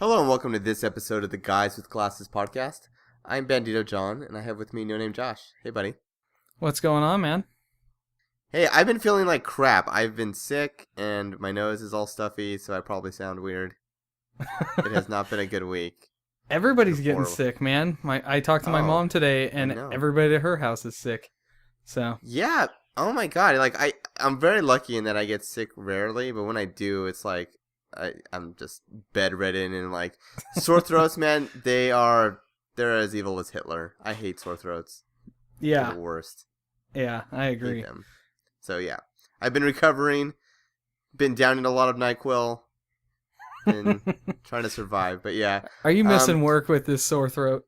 Hello and welcome to this episode of the Guys with Glasses podcast. I'm Bandito John, and I have with me No Name Josh. Hey, buddy. What's going on, man? Hey, I've been feeling like crap. I've been sick, and my nose is all stuffy, so I probably sound weird. It has not been a good week. Everybody's getting Horrible. sick, man. I talked to my Oh, mom today, and I know. everybody at her house is sick. So Yeah. Oh my god. I'm very lucky in that I get sick rarely, but when I do, it's like I'm just bedridden and like sore throats, man. They're as evil as Hitler. I hate sore throats. They're yeah, the worst. I Hate agree. them. So yeah, I've been recovering, been down in a lot of NyQuil, and trying to survive. But yeah, Are you missing work with this sore throat?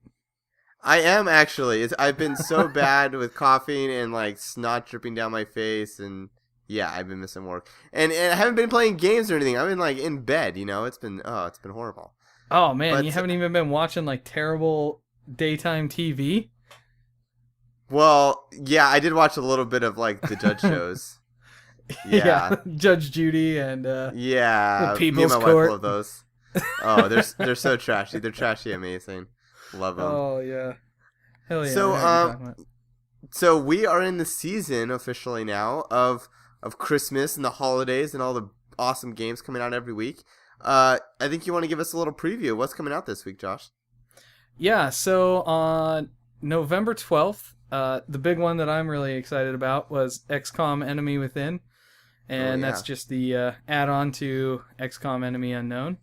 I am actually. I've been so bad with coughing and like snot dripping down my face, and yeah, I've been missing work. And I haven't been playing games or anything. I've been like in bed. It's been horrible. Oh man, But- you haven't even been watching like terrible daytime TV. Well, yeah, I did watch a little bit of like the judge shows. Yeah. Judge Judy and Yeah, The me and People's my Court. wife love those. Oh, they're so trashy. They're trashy amazing. Love them. oh yeah, hell yeah. So, I know what you're talking about. So we are in the season officially now of Christmas and the holidays and all the awesome games coming out every week. I think you want to give us a little preview of what's coming out this week, Josh. Yeah, so on November 12th, the big one that I'm really excited about was XCOM Enemy Within. And Oh, yeah. that's just the add-on to XCOM Enemy Unknown.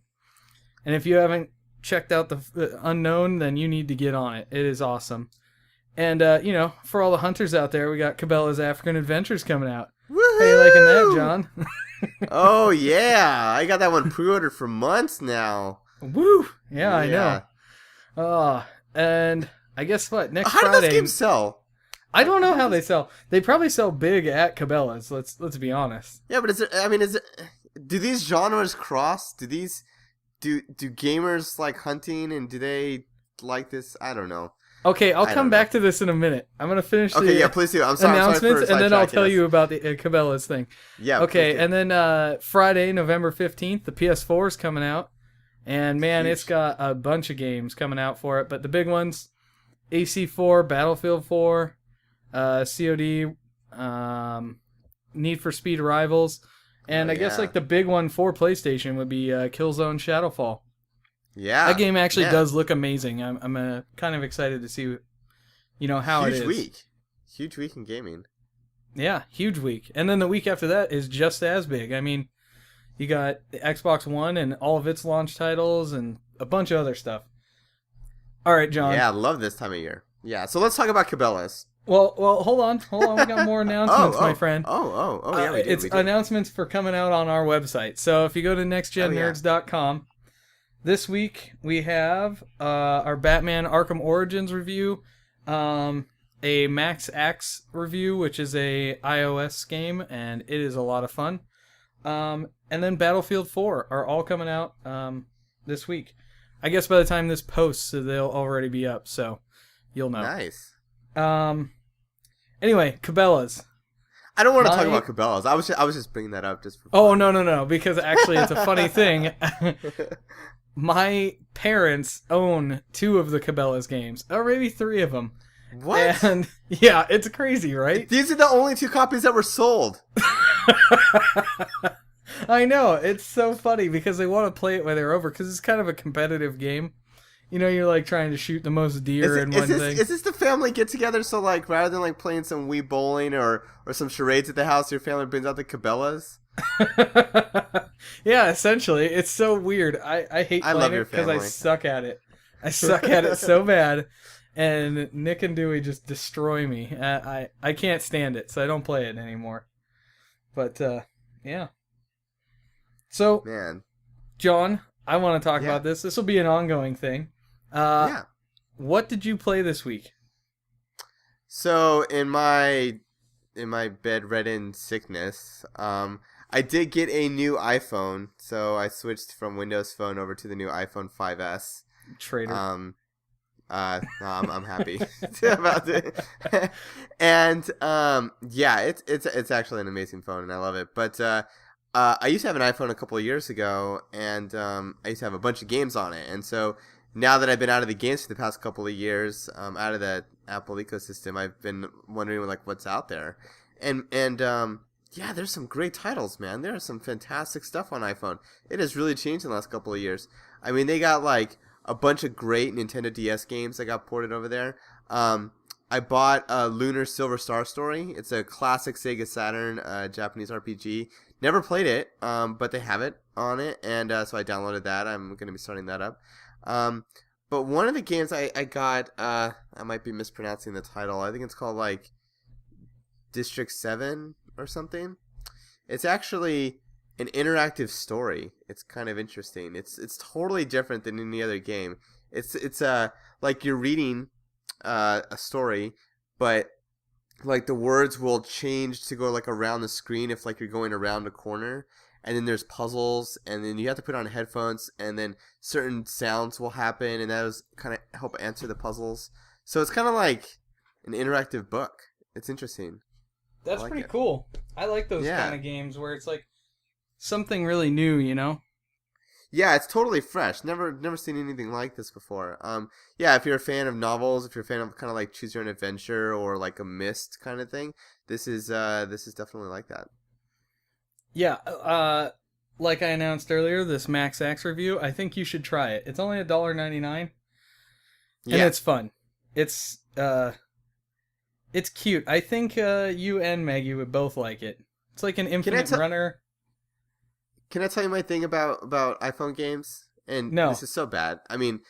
And if you haven't checked out the Unknown, then you need to get on it. It is awesome. And, for all the hunters out there, we got Cabela's African Adventures coming out. Woohoo! How you liking that, John? Oh yeah, I got that one pre-ordered for months now. Woo! Yeah, I know. And I guess what? Next How do Friday... those games sell? I don't know how they sell. They probably sell big at Cabela's. Let's be honest. Yeah, but do these genres cross? Do gamers like hunting and do they like this? I don't know. Okay, I'll I come don't back to this in a minute. I'm gonna finish Okay, the yeah, please do. I'm sorry announcements, for and then I'll sidetracking tell us. you about the Cabela's thing. Yeah. Okay, please do. and then Friday, November 15th, the PS4 is coming out, and man, Huge. it's got a bunch of games coming out for it. But the big ones: AC4, Battlefield 4, COD, Need for Speed Rivals, and Oh, I guess yeah. like the big one for PlayStation would be Killzone Shadowfall. Yeah, That game actually man. does look amazing. I'm kind of excited to see, how it is. Huge week in gaming. Yeah, huge week. And then the week after that is just as big. I mean, you got the Xbox One and all of its launch titles and a bunch of other stuff. All right, John. Yeah, I love this time of year. Yeah, so let's talk about Cabela's. Well, hold on. We got more announcements, my friend. Yeah, we do. It's we do. announcements for coming out on our website. So if you go to nextgennerds.com, this week we have our Batman Arkham Origins review, a Max Axe review, which is a iOS game, and it is a lot of fun. And then Battlefield 4 are all coming out this week. I guess by the time this posts, they'll already be up, so you'll know. Nice. Anyway, Cabela's. I don't want to talk My- about Cabela's. I was just bringing that up just for Oh, fun. no, because actually it's a funny thing. My parents own 2 of the Cabela's games, or maybe 3 of them. What? And yeah, it's crazy, right? These are the only 2 copies that were sold. I know, it's so funny because they want to play it when they're over, because it's kind of a competitive game. You're like trying to shoot the most deer in one thing. Is this the family get together? So like rather than like playing some Wii bowling or some charades at the house, your family brings out the Cabela's? Yeah, essentially. It's so weird. I hate I love playing your it because I family. suck at it. I suck at it so bad. And Nick and Dewey just destroy me. I can't stand it, so I don't play it anymore. But, yeah. So, Man. John, I want to talk Yeah. about this. This will be an ongoing thing. Yeah. What did you play this week? So in my bedridden sickness, I did get a new iPhone. So I switched from Windows Phone over to the new iPhone 5S. Traitor. No, I'm happy about it. And yeah, it's actually an amazing phone and I love it. But I used to have an iPhone a couple of years ago, and I used to have a bunch of games on it. And so now that I've been out of the games for the past couple of years, out of the Apple ecosystem, I've been wondering like what's out there. And yeah, there's some great titles, man. There's some fantastic stuff on iPhone. It has really changed in the last couple of years. I mean, they got like a bunch of great Nintendo DS games that got ported over there. I bought Lunar Silver Star Story. It's a classic Sega Saturn Japanese RPG. Never played it, but they have it on it, and so I downloaded that. I'm going to be starting that up. But one of the games I got, I might be mispronouncing the title. I think it's called like District 7 or something. It's actually an interactive story. It's kind of interesting. It's totally different than any other game. It's like you're reading a story, but like the words will change to go like around the screen if like you're going around a corner, and then there's puzzles, and then you have to put on headphones, and then certain sounds will happen, and that was kind of help answer the puzzles. So it's kind of like an interactive book. It's interesting. That's like pretty cool. I like those kind of games where it's like something really new, you know? Yeah, it's totally fresh. Never seen anything like this before. Yeah, if you're a fan of novels, if you're a fan of kind of like choose your own adventure or like a Myst kind of thing, this is definitely like that. Yeah, like I announced earlier, this Max Axe review, I think you should try it. It's only $1.99, and it's fun. It's cute. I think you and Maggie would both like it. It's like an infinite runner. Can I tell you my thing about iPhone games? And no. This is so bad. I mean,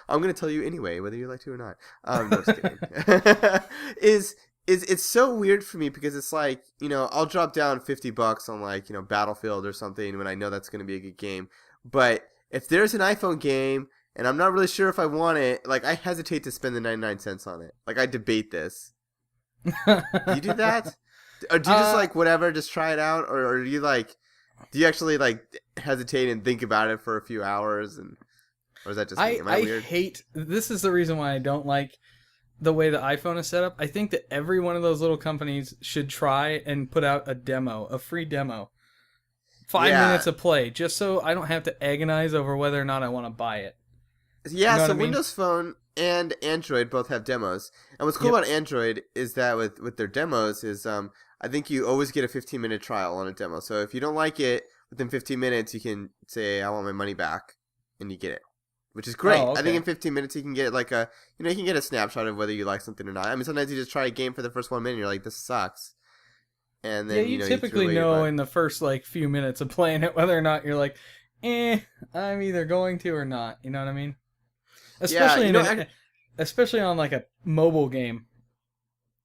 I'm going to tell you anyway, whether you like to or not. No, just kidding. It's so weird for me because it's like, you know, I'll drop down $50 on like, you know, Battlefield or something when I know that's going to be a good game. But if there's an iPhone game and I'm not really sure if I want it, like I hesitate to spend the 99 cents on it. Like I debate this. Do you do that? Or do you just like whatever, just try it out? Or do you like... Do you actually like hesitate and think about it for a few hours, or is that just me? Am I weird? This is the reason why I don't like the way the iPhone is set up. I think that every one of those little companies should try and put out a free demo, 5 minutes of play, just so I don't have to agonize over whether or not I want to buy it. Yeah, you know so Windows Phone and Android both have demos, and what's cool about Android is that with their demos is I think you always get a 15-minute trial on a demo. So if you don't like it within 15 minutes, you can say, I want my money back, and you get it, which is great. I think in 15 minutes you can get like you can get a snapshot of whether you like something or not. I mean, sometimes you just try a game for the first 1 minute, and you're like, this sucks. And then, you typically know in the first like few minutes of playing it whether or not you're like, I'm either going to or not. You know what I mean? Especially especially on like a mobile game.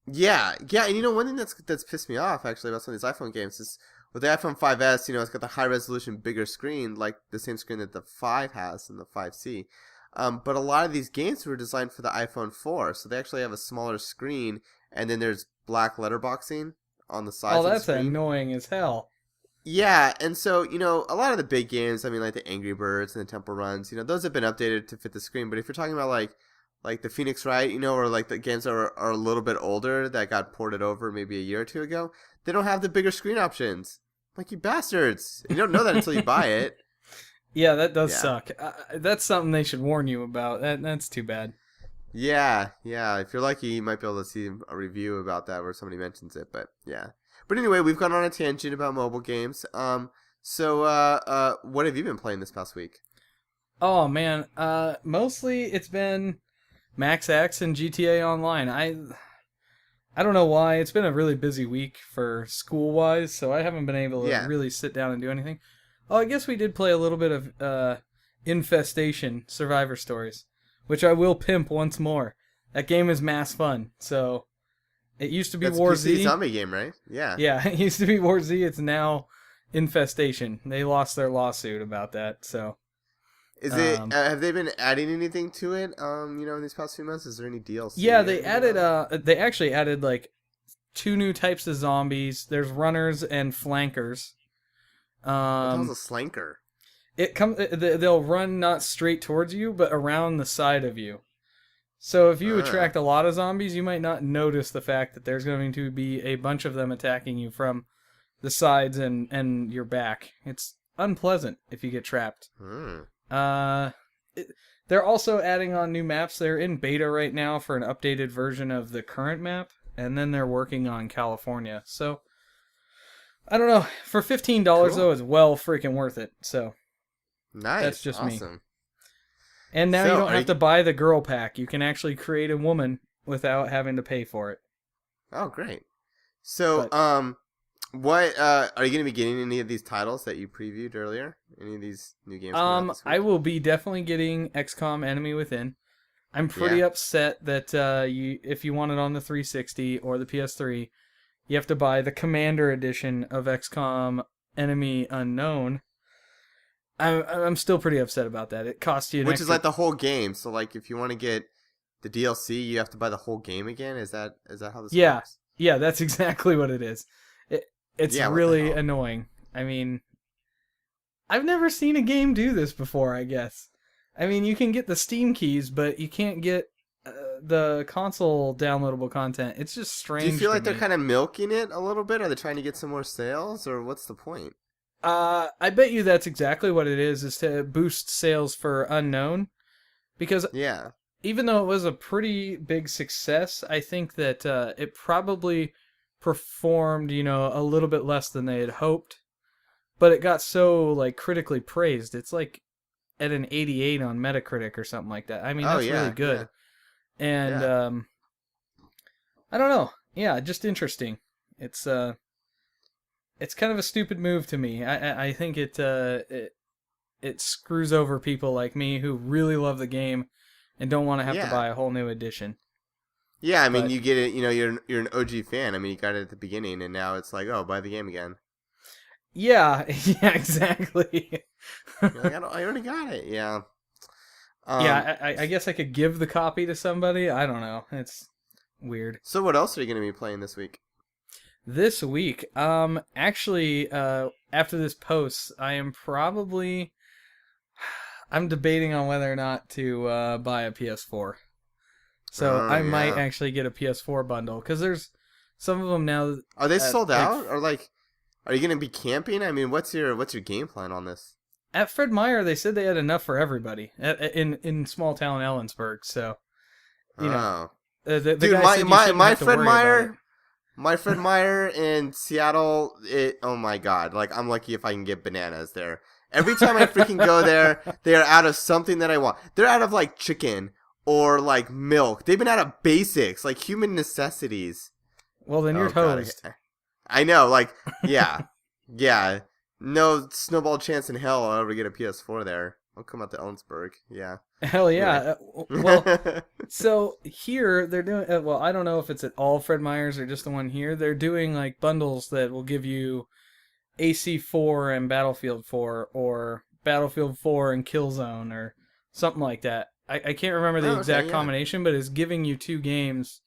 Yeah, and you know one thing that's pissed me off actually about some of these iPhone games is with the iPhone 5S, you know, it's got the high resolution bigger screen, like the same screen that the 5 has and the 5C. But a lot of these games were designed for the iPhone 4, so they actually have a smaller screen, and then there's black letterboxing on the sides of the screen. Oh, that's annoying as hell. Yeah, and so, you know, a lot of the big games, I mean, like the Angry Birds and the Temple Runs, you know, those have been updated to fit the screen, but if you're talking about like the Phoenix Wright, you know, or like the games that are a little bit older that got ported over maybe a year or two ago, they don't have the bigger screen options. Like, you bastards. You don't know that until you buy it. Yeah, that does suck. That's something they should warn you about. That's too bad. Yeah. If you're lucky, you might be able to see a review about that where somebody mentions it, but yeah. But anyway, we've gone on a tangent about mobile games. So what have you been playing this past week? Oh, man. Mostly it's been Max Axe and GTA Online. I don't know why. It's been a really busy week for school-wise, so I haven't been able to really sit down and do anything. Oh, I guess we did play a little bit of Infestation Survivor Stories, which I will pimp once more. That game is mass fun. So it used to be War Z. That's a zombie game, right? Yeah. Yeah, it used to be War Z. It's now Infestation. They lost their lawsuit about that, so... Is it? Have they been adding anything to it? You know, in these past few months, is there any DLC? Yeah, they added. They actually added like 2 new types of zombies. There's runners and flankers. What the hell's a slanker? They'll run not straight towards you, but around the side of you. So if you attract a lot of zombies, you might not notice the fact that there's going to be a bunch of them attacking you from the sides and your back. It's unpleasant if you get trapped. They're also adding on new maps. They're in beta right now for an updated version of the current map, and then they're working on California. So, I don't know. For $15, though, it's well freaking worth it. So, nice. That's just awesome. me. And now you don't have to buy the girl pack. You can actually create a woman without having to pay for it. Oh, great. So, what are you going to be getting any of these titles that you previewed earlier? Any of these new games? I will be definitely getting XCOM Enemy Within. I'm pretty upset that if you want it on the 360 or the PS3, you have to buy the Commander Edition of XCOM Enemy Unknown. I'm still pretty upset about that. It costs you which is like the whole game. So like if you want to get the DLC, you have to buy the whole game again. Is that how this works? Yeah, that's exactly what it is. It's really annoying. I mean, I've never seen a game do this before, I guess. I mean, you can get the Steam keys, but you can't get the console downloadable content. It's just strange. Do you feel like they're kind of milking it a little bit? Are they trying to get some more sales, or what's the point? I bet you that's exactly what it is to boost sales for Unknown. Because even though it was a pretty big success, I think that it probably performed, a little bit less than they had hoped. But it got so like critically praised. It's like at an 88 on Metacritic or something like that. I mean, that's really good. Yeah. And I don't know. Yeah, just interesting. It's kind of a stupid move to me. I think it screws over people like me who really love the game and don't want to have to buy a whole new edition. Yeah, I mean, you get it. You're an OG fan. I mean, you got it at the beginning, and now it's like, oh, buy the game again. Yeah, exactly. You're like, I already got it. Yeah. I guess I could give the copy to somebody. I don't know. It's weird. So what else are you going to be playing this week? This week, actually, after this post, I'm debating on whether or not to buy a PS4. So I might actually get a PS4 bundle, because there's some of them now. Are they sold out, or like, are you going to be camping? I mean, what's your game plan on this? At Fred Meyer, they said they had enough for everybody in small town Ellensburg. So, the dude, guy said my Fred Meyer. My Fred Meyer in Seattle, oh my god, like I'm lucky if I can get bananas there. Every time I freaking go there, they are out of something that I want. They're out of like chicken or like milk. They've been out of basics, like human necessities. Well, then you're toast. I know, like, yeah. No snowball chance in hell I'll ever get a PS4 there. I'll come out to Ellensburg, yeah. Hell yeah. Well, so here they're doing, I don't know if it's at all Fred Meyers or just the one here. They're doing like bundles that will give you AC4 and Battlefield 4 or Battlefield 4 and Killzone or something like that. I can't remember the exact combination, but it's giving you 2 games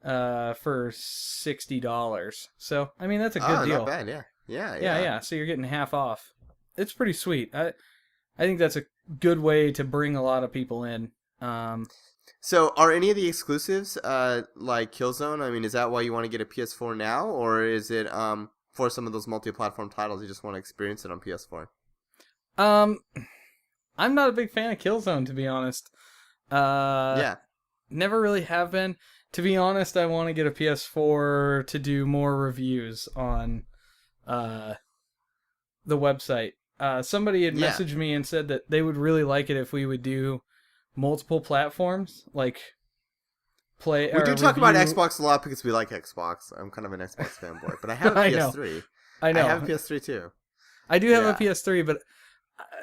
for $60. So, I mean, that's a good deal. Not bad, yeah. Yeah, so you're getting half off. It's pretty sweet. I think that's a good way to bring a lot of people in. So, are any of the exclusives like Killzone? I mean, is that why you want to get a PS4 now, or is it for some of those multi-platform titles you just want to experience it on PS4? I'm not a big fan of Killzone, to be honest. Never really have been. To be honest, I want to get a PS4 to do more reviews on the website. Somebody had messaged me and said that they would really like it if we would do multiple platforms, like play. We do talk about Xbox a lot because we like Xbox. I'm kind of an Xbox fanboy, but I have a PS3. I know. I have a PS3 too. I do have a PS3, but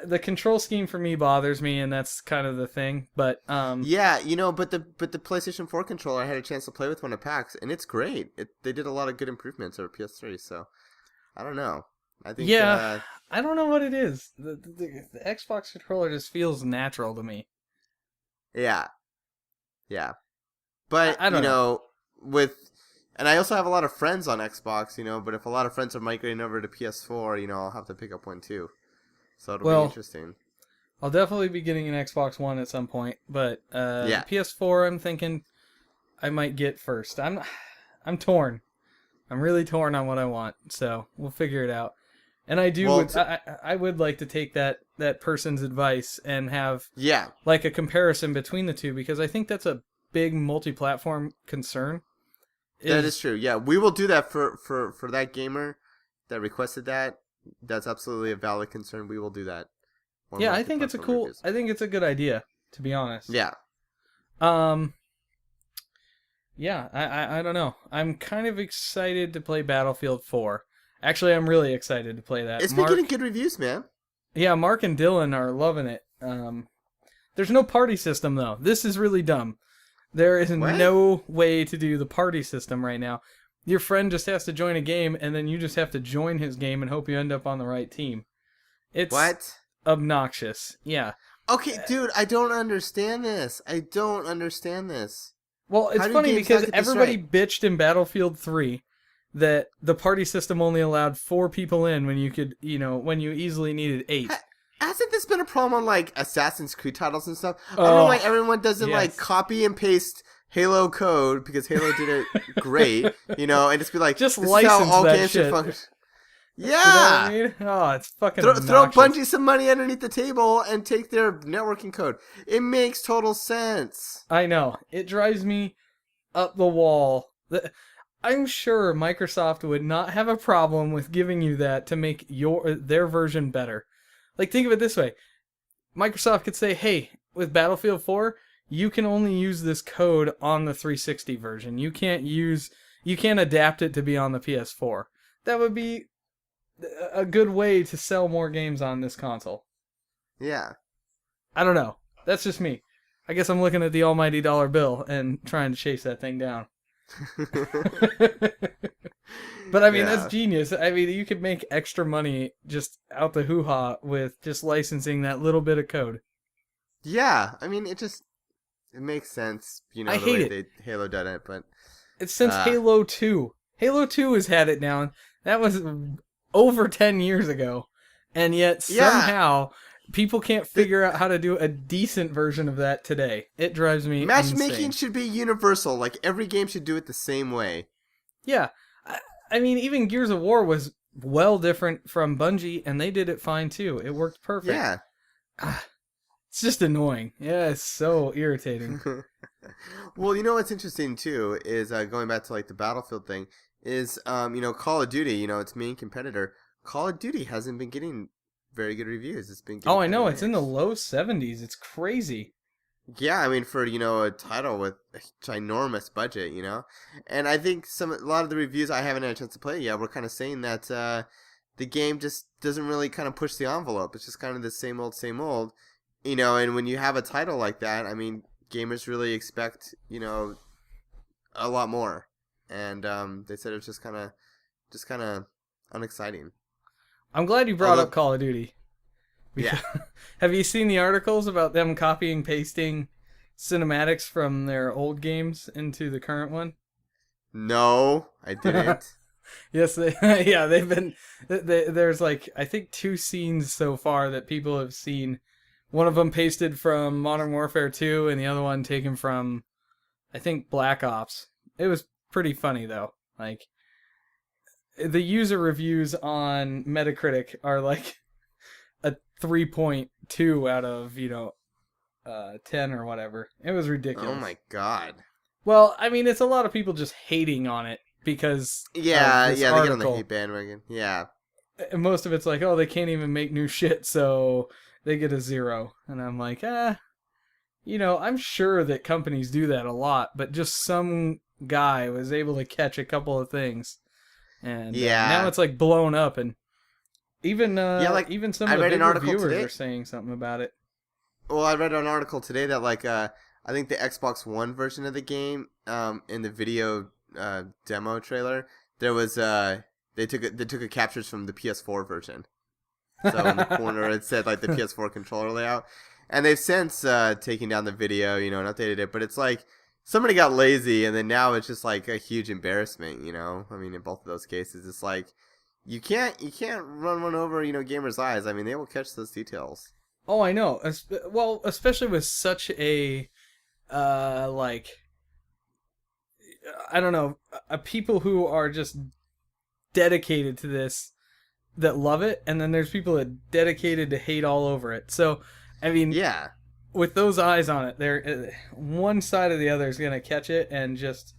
the control scheme for me bothers me, and that's kind of the thing. But but the PlayStation 4 controller I had a chance to play with one at PAX, and it's great. They did a lot of good improvements over PS3, so I don't know. I think I don't know what it is. The Xbox controller just feels natural to me. Yeah. But I don't know. And I also have a lot of friends on Xbox, but if a lot of friends are migrating over to PS4, I'll have to pick up one too. So it'll be interesting. I'll definitely be getting an Xbox One at some point, but PS4 I'm thinking I might get first. I'm torn. I'm really torn on what I want, so we'll figure it out. And I do. Well, I would like to take that person's advice and have yeah, like a comparison between the two, because I think that's a big multi-platform concern. that is true. Yeah, we will do that for that gamer that requested that. That's absolutely a valid concern. We will do that. Yeah, I think it's a cool. Reviews. I think it's a good idea, to be honest. Yeah. Yeah, I don't know. I'm kind of excited to play Battlefield 4. Actually, I'm really excited to play that. It's been getting good reviews, man. Yeah, Mark and Dylan are loving it. There's no party system, though. This is really dumb. There is no way to do the party system right now. Your friend just has to join a game, and then you just have to join his game and hope you end up on the right team. It's obnoxious. Yeah. Okay, dude, I don't understand this. Well, it's funny because everybody bitched in Battlefield 3 that the party system only allowed 4 people in when you could, when you easily needed 8. Hasn't this been a problem on, like, Assassin's Creed titles and stuff? I don't know why everyone doesn't, like, copy and paste Halo code, because Halo did it great, and just be like, just license that shit. Yeah! You know what I mean? Oh, it's fucking throw Bungie some money underneath the table and take their networking code. It makes total sense. I know. It drives me up the wall. I'm sure Microsoft would not have a problem with giving you that to make their version better. Like, think of it this way. Microsoft could say, hey, with Battlefield 4, you can only use this code on the 360 version. You can't adapt it to be on the PS4. That would be a good way to sell more games on this console. Yeah. I don't know. That's just me. I guess I'm looking at the almighty dollar bill and trying to chase that thing down. But I mean, that's genius. I mean, you could make extra money just out the hoo-ha with just licensing that little bit of code. Yeah. I mean, it makes sense, I hate it. Halo done it, but it's since Halo 2. Halo 2 has had it now. That was over 10 years ago. And yet somehow people can't figure out how to do a decent version of that today. It drives me Matchmaking insane. Should be universal. Like, every game should do it the same way. Yeah. I mean, even Gears of War was well different from Bungie, and they did it fine too. It worked perfect. Yeah. It's just annoying. Yeah, it's so irritating. Well, what's interesting too is going back to like the Battlefield thing is Call of Duty, its main competitor. Call of Duty hasn't been getting very good reviews. It's been I know, it's in the low 70s. It's crazy. Yeah, I mean, for a title with a ginormous budget, and I think a lot of the reviews, I haven't had a chance to play it yet, were kind of saying that the game just doesn't really kind of push the envelope. It's just kind of the same old, and when you have a title like that, I mean, gamers really expect a lot more, and they said it's just kind of unexciting. I'm glad you brought up Call of Duty. Yeah. Have you seen the articles about them copying, pasting cinematics from their old games into the current one? No, I didn't. Yes, they've been. There's like, I think 2 scenes so far that people have seen. One of them pasted from Modern Warfare 2, and the other one taken from, I think, Black Ops. It was pretty funny though. Like, the user reviews on Metacritic are like a 3.2 out of 10 or whatever. It was ridiculous. Oh my god. Well, I mean, it's a lot of people just hating on it because they get on the hate bandwagon. Yeah. And most of it's like, oh, they can't even make new shit, so they get a 0. And I'm like, I'm sure that companies do that a lot, but just some guy was able to catch a couple of things. And now it's like blown up, and even some of the big reviewers are saying something about it. Well, I read an article today that I think the Xbox One version of the game, in the video demo trailer, there was they took a captures from the PS4 version. So in the corner it said like the PS4 controller layout, and they've since taken down the video, and updated it. But it's like somebody got lazy, and then now it's just like a huge embarrassment. I mean, in both of those cases, it's like you can't run one over gamers' eyes. I mean, they will catch those details. Oh, I know. Well, especially with such a I don't know, people who are just dedicated to this that love it, and then there's people that dedicated to hate all over it. So, I mean, Yeah. with those eyes on it, there one side or the other is going to catch it and just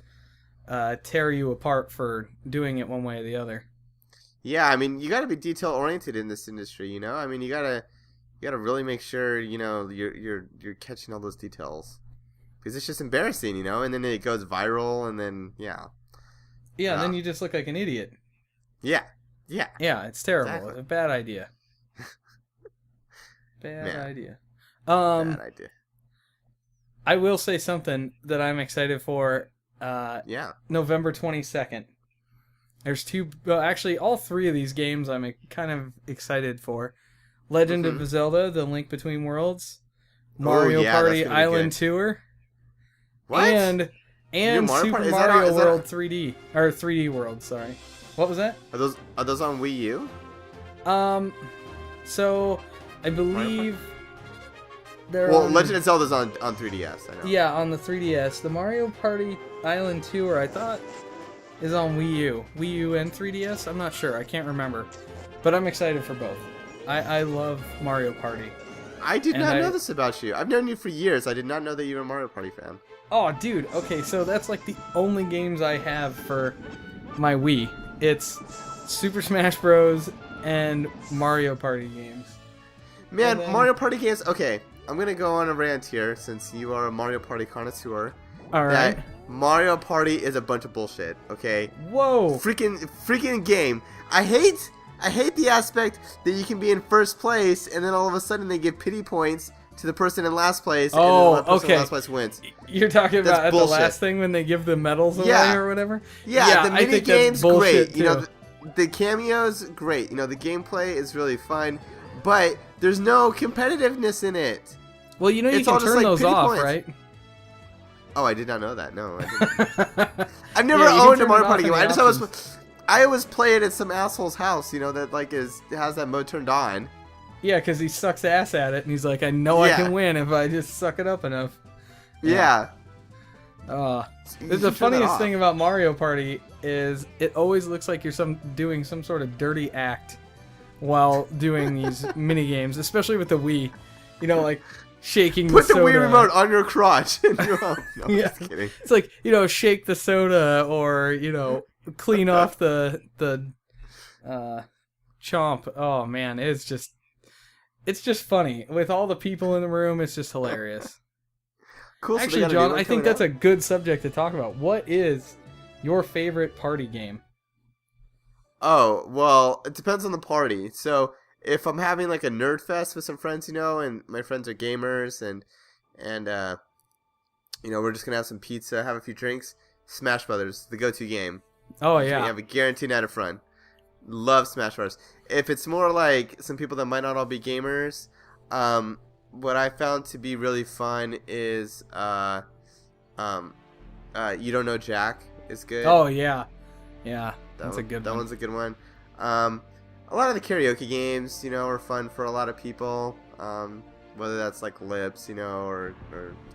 tear you apart for doing it one way or the other. Yeah, I mean, you got to be detail oriented in this industry, you know? I mean, you got to really make sure, you know, you're catching all those details. Because it's just embarrassing, you know? And then it goes viral, and then, yeah. Yeah, and then you just look like an idiot. Yeah. Yeah. Yeah, it's terrible. Exactly. It's a bad idea. Bad Man. idea. Bad idea. I will say something that I'm excited for. Yeah. November 22nd. There's actually all three of these games I'm kind of excited for. Legend of Zelda: The Link Between Worlds, Mario Party Island Tour, What? and Mario Super Party? Mario World 3D or 3D World. Sorry, what was that? Are those on Wii U? So I believe they're on, Legend of Zelda's on 3DS. I know. Yeah, on the 3DS. The Mario Party Island Tour, I thought, is on Wii U and 3DS. I'm not sure. I can't remember, but I'm excited for both. I love Mario Party. I did not know this about you. I've known you for years. I did not know that you were a Mario Party fan. Oh, dude. Okay, so that's like the only games I have for my Wii. It's Super Smash Bros. And Mario Party games. Man, Mario Party games... Okay, I'm going to go on a rant here, since you are a Mario Party connoisseur. Alright. That Mario Party is a bunch of bullshit, okay? Whoa! Freaking game. I hate the aspect that you can be in first place, and then all of a sudden they give pity points to the person in last place, and then the person in last place wins. You're talking about at bullshit. The last thing when they give the medals away or whatever? Yeah, the mini game's great. Too. You know, the cameos, great. You know, the gameplay is really fun, but there's no competitiveness in it. Well, you know, you can turn those off, points. Right? Oh, I did not know that. No, I didn't. I've never owned a Mario Party game. I always play it at some asshole's house, you know, that like has that mode turned on. Yeah, because he sucks ass at it, and he's like, I know I can win if I just suck it up enough. Yeah. The funniest thing about Mario Party is it always looks like you're doing some sort of dirty act while doing these mini games, especially with the Wii. You know, like shaking Put the soda. Wii remote on your crotch. And you're home. No, Yeah. I'm just kidding. It's like, you know, shake the soda or, you know, clean off the chomp. Oh man, it's just funny. With all the people in the room, it's just hilarious. Cool. So Actually, John, I think that's a good subject to talk about. What is your favorite party game? Oh, well, it depends on the party. So, if I'm having like a nerd fest with some friends, you know, and my friends are gamers and you know, we're just going to have some pizza, have a few drinks, Smash Brothers, the go-to game. Oh, yeah. You have a guaranteed night of fun. Love Smash Brothers. If it's more like some people that might not all be gamers, what I found to be really fun is You Don't Know Jack is good. Oh yeah, yeah, that's a good one. That one's a good one. A lot of the karaoke games, you know, are fun for a lot of people. Whether that's like Lips, you know, or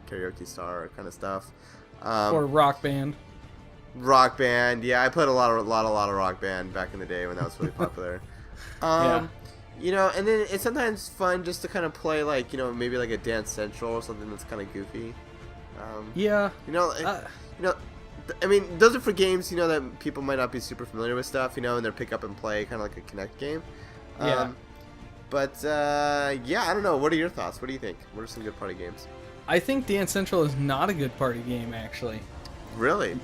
Karaoke Star kind of stuff. Or Rock Band. Rock Band, yeah, I played a lot of Rock Band back in the day when that was really popular. Yeah. You know, and then it's sometimes fun just to kind of play like, you know, maybe like a Dance Central or something that's kind of goofy. Yeah. You know, I mean, those are for games, you know, that people might not be super familiar with stuff, you know, and they're pick up and play, kind of like a Kinect game. Yeah. But yeah, I don't know. What are your thoughts? What do you think? What are some good party games? I think Dance Central is not a good party game, actually. Really?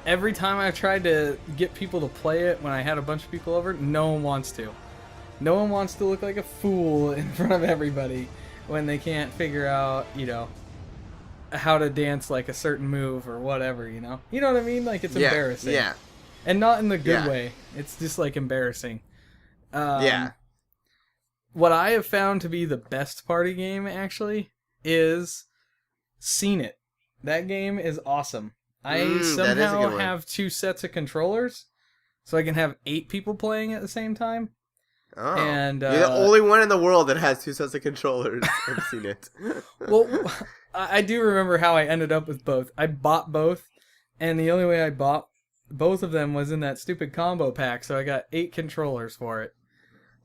Every time I've tried to get people to play it when I had a bunch of people over, no one wants to. No one wants to look like a fool in front of everybody when they can't figure out, you know, how to dance like a certain move or whatever, you know? You know what I mean? Like, it's embarrassing. Yeah. And not in the good way. It's just, like, embarrassing. Yeah. What I have found to be the best party game, actually, is Scene It. That game is awesome. I somehow have 2 sets of controllers, so I can have 8 people playing at the same time. Oh. And you're the only one in the world that has 2 sets of controllers. I've seen it. Well, I do remember how I ended up with both. I bought both, and the only way I bought both of them was in that stupid combo pack, so I got 8 controllers for it.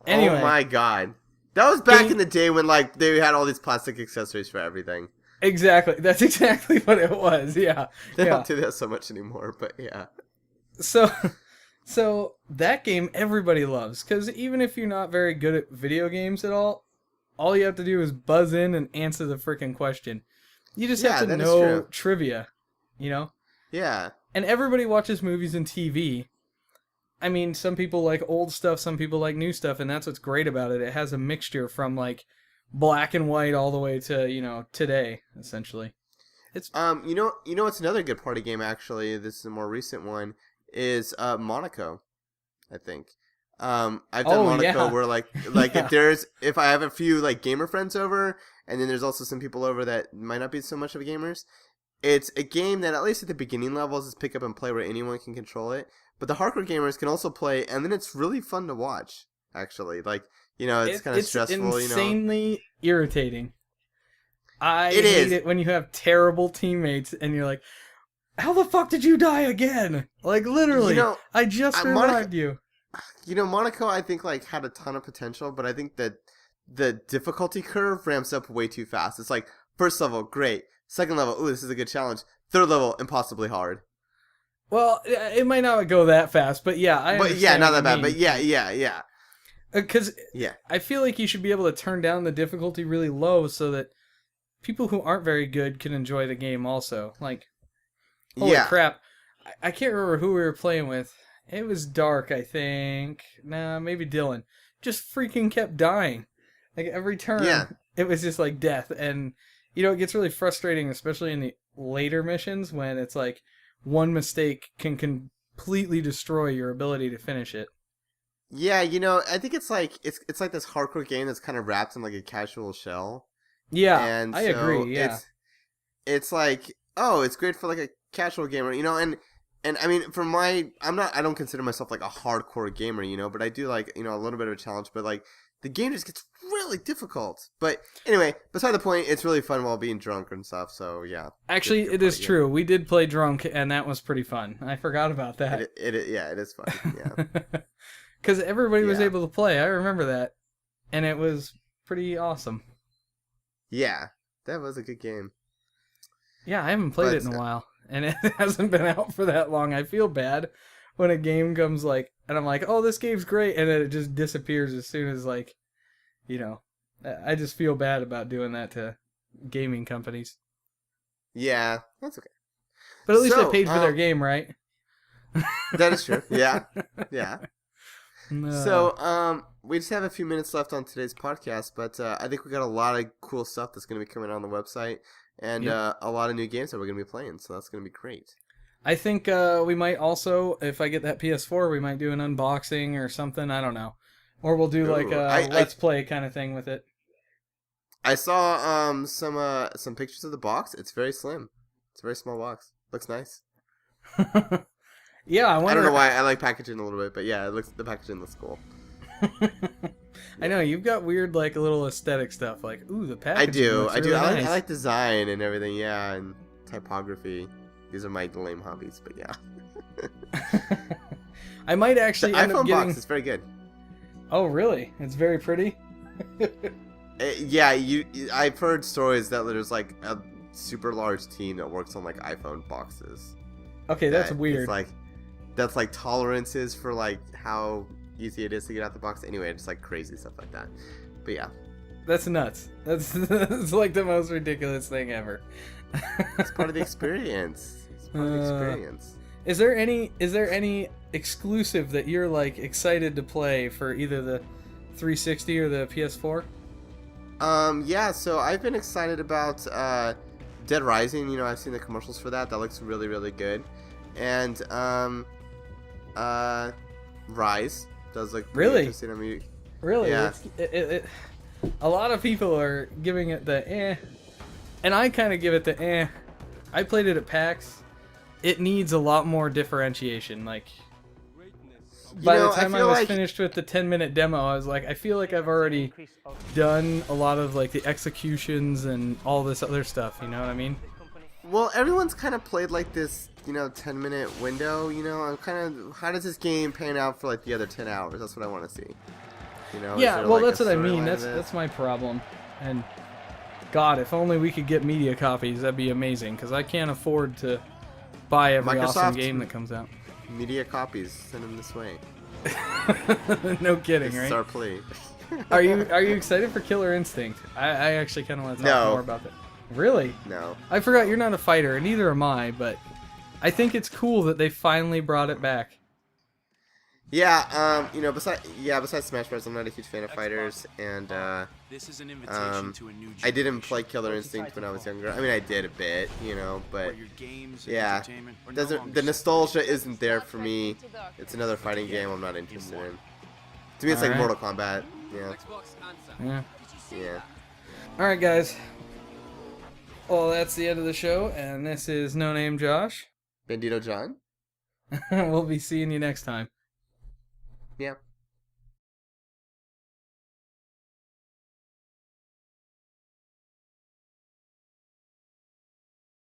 Anyway, oh my god, that was back in the day when like they had all these plastic accessories for everything. Exactly, that's exactly what it was. Yeah, They don't do that so much anymore, but yeah. So that game everybody loves, because even if you're not very good at video games at all you have to do is buzz in and answer the freaking question. You just have to know trivia, you know? Yeah. And everybody watches movies and TV. I mean, some people like old stuff, some people like new stuff, and that's what's great about it. It has a mixture from like black and white all the way to, you know, today, essentially. It's you know what's another good party game actually, this is a more recent one, is Monaco, I think. I've done Monaco where like if I have a few like gamer friends over, and then there's also some people over that might not be so much of a gamers. It's a game that at least at the beginning levels is pick up and play where anyone can control it. But the hardcore gamers can also play, and then it's really fun to watch, actually. Like, you know, it's kind of stressful, you know. It's insanely irritating. I hate it when you have terrible teammates and you're like, how the fuck did you die again? Like, literally, I just revived you. You know, Monaco, I think, like, had a ton of potential, but I think that the difficulty curve ramps up way too fast. It's like, first level, great. Second level, ooh, this is a good challenge. Third level, impossibly hard. Well, it might not go that fast, but yeah, I understand. But yeah, not that bad, but yeah. Because I feel like you should be able to turn down the difficulty really low so that people who aren't very good can enjoy the game also. Like, holy crap. I can't remember who we were playing with. It was Dark, I think. Nah, maybe Dylan. Just freaking kept dying. Like, every turn, it was just like death. And, you know, it gets really frustrating, especially in the later missions when it's like one mistake can completely destroy your ability to finish it. Yeah, you know, I think it's like it's like this hardcore game that's kind of wrapped in like a casual shell. Yeah, and I agree. Yeah, it's like, oh, it's great for like a casual gamer, you know, and I mean, I don't consider myself like a hardcore gamer, you know, but I do like, you know, a little bit of a challenge, but like the game just gets really difficult. But anyway, beside the point, it's really fun while being drunk and stuff. So yeah. Actually, it is true. We did play drunk, and that was pretty fun. I forgot about that. It is fun. Yeah. Because everybody was able to play. I remember that, and it was pretty awesome. Yeah, that was a good game. Yeah, I haven't played it in a while, and it hasn't been out for that long. I feel bad when a game comes like, and I'm like, oh, this game's great, and then it just disappears as soon as, like, you know, I just feel bad about doing that to gaming companies. Yeah, that's okay. But at least they paid for their game, right? That is true. Yeah. No. So, we just have a few minutes left on today's podcast, but I think we got a lot of cool stuff that's going to be coming on the website, and a lot of new games that we're going to be playing, so that's going to be great. I think we might also, if I get that PS4, we might do an unboxing or something, I don't know. Or we'll do like a Let's Play kind of thing with it. I saw some pictures of the box. It's very slim. It's a very small box. Looks nice. Yeah, I don't know why I like packaging a little bit, but yeah, the packaging looks cool. I know you've got weird like little aesthetic stuff, like ooh, the packaging. I do. Nice. I like design and everything, yeah, and typography. These are my lame hobbies, but yeah. I might actually end up getting. Box is very good. Oh really? It's very pretty. Yeah, I've heard stories that there's like a super large team that works on like iPhone boxes. Okay, that's weird. It's like. That's like tolerances for like how easy it is to get out the box. Anyway, it's like crazy stuff like that. But yeah, that's nuts. That's like the most ridiculous thing ever. It's part of the experience. It's part of the experience. Is there any exclusive that you're like excited to play for either the 360 or the PS4? Yeah. So I've been excited about Dead Rising. You know, I've seen the commercials for that. That looks really, really good. And Rise does look really interesting. I mean, really, yeah. A lot of people are giving it the and I kind of give it the I played it at PAX. It needs a lot more differentiation. Like, by the time I was finished with the 10-minute demo, I was like, I feel like I've already done a lot of like the executions and all this other stuff. You know what I mean? Well, everyone's kind of played like this, 10-minute window. I'm kind of, how does this game pan out for like the other 10 hours? That's what I want to see. Yeah, well, that's what I mean. That's That's my problem. And God, if only we could get media copies, that'd be amazing. Because I can't afford to buy every awesome game that comes out. Media copies, send them this way. No kidding, This right? is our plea. Are you excited for Killer Instinct? I actually kind of want to talk more about that. Really? No. I forgot you're not a fighter, and neither am I. But I think it's cool that they finally brought it back. Yeah, besides Smash Bros, I'm not a huge fan of fighters, and This is an invitation to a new I didn't play Killer Instinct when I was younger. I mean, I did a bit, but yeah, the nostalgia isn't there for me. It's another fighting game I'm not interested in. To me, it's like Alright. Mortal Kombat. Yeah. Yeah. Yeah. All right, guys. Well, that's the end of the show, and this is No Name Josh. Bandito John? We'll be seeing you next time. Yeah.